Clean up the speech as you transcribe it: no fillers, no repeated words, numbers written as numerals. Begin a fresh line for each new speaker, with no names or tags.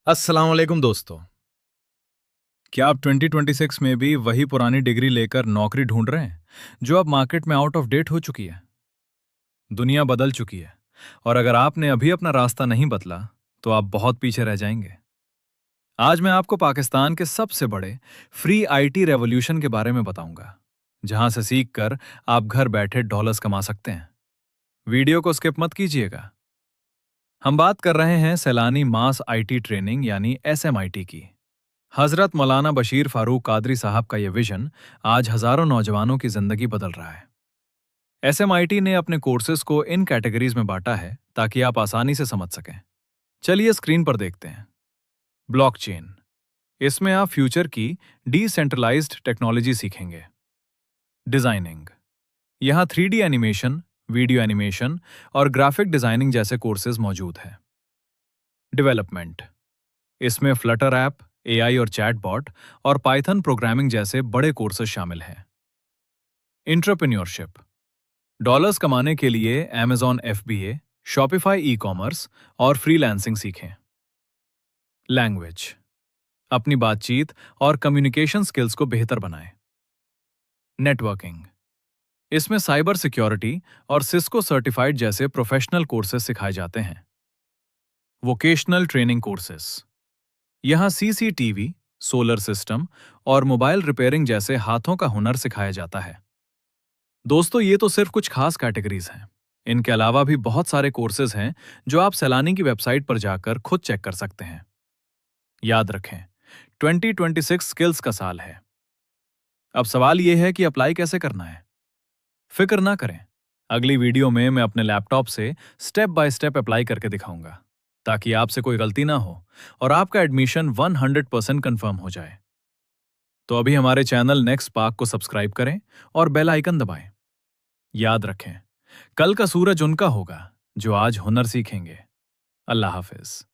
अस्सलाम वालेकुम दोस्तों। क्या आप 2026 में भी वही पुरानी डिग्री लेकर नौकरी ढूंढ रहे हैं जो अब मार्केट में आउट ऑफ डेट हो चुकी है? दुनिया बदल चुकी है और अगर आपने अभी अपना रास्ता नहीं बदला तो आप बहुत पीछे रह जाएंगे। आज मैं आपको पाकिस्तान के सबसे बड़े फ्री आईटी रेवोल्यूशन के बारे में बताऊंगा, जहां से सीख कर आप घर बैठे डॉलर्स कमा सकते हैं। वीडियो को स्किप मत कीजिएगा। हम बात कर रहे हैं सैलानी मास आईटी ट्रेनिंग यानी एसएमआईटी की। हजरत मौलाना बशीर फारूक कादरी साहब का यह विजन आज हजारों नौजवानों की जिंदगी बदल रहा है। एसएमआईटी ने अपने कोर्सेज को इन कैटेगरीज में बांटा है ताकि आप आसानी से समझ सकें। चलिए स्क्रीन पर देखते हैं। ब्लॉकचेन, इसमें आप फ्यूचर की डिसेंट्रलाइज्ड टेक्नोलॉजी सीखेंगे। डिजाइनिंग, यहाँ 3D एनिमेशन, वीडियो एनिमेशन और ग्राफिक डिजाइनिंग जैसे कोर्सेज मौजूद हैं। डेवलपमेंट, इसमें फ्लटर ऐप, एआई और चैटबॉट और पाइथन प्रोग्रामिंग जैसे बड़े कोर्सेज शामिल हैं। एंटरप्रेन्योरशिप, डॉलर्स कमाने के लिए Amazon FBA, Shopify e commerce और फ्रीलांसिंग सीखें। लैंग्वेज, अपनी बातचीत और कम्युनिकेशन स्किल्स को बेहतर बनाएं। नेटवर्किंग, इसमें साइबर सिक्योरिटी और सिस्को सर्टिफाइड जैसे प्रोफेशनल कोर्सेज सिखाए जाते हैं। वोकेशनल ट्रेनिंग कोर्सेज, यहाँ सीसीटीवी, सोलर सिस्टम और मोबाइल रिपेयरिंग जैसे हाथों का हुनर सिखाया जाता है। दोस्तों, ये तो सिर्फ कुछ खास कैटेगरीज हैं। इनके अलावा भी बहुत सारे कोर्सेज हैं जो आप सैलानी की वेबसाइट पर जाकर खुद चेक कर सकते हैं। याद रखें, 2026 स्किल्स का साल है। अब सवाल यह है कि अप्लाई कैसे करना है। फिक्र ना करें, अगली वीडियो में मैं अपने लैपटॉप से स्टेप बाय स्टेप अप्लाई करके दिखाऊंगा, ताकि आपसे कोई गलती ना हो और आपका एडमिशन 100% कंफर्म हो जाए। तो अभी हमारे चैनल नेक्स्ट पार्क को सब्सक्राइब करें और बेल आइकन दबाएं। याद रखें, कल का सूरज उनका होगा जो आज हुनर सीखेंगे। अल्लाह हाफिज।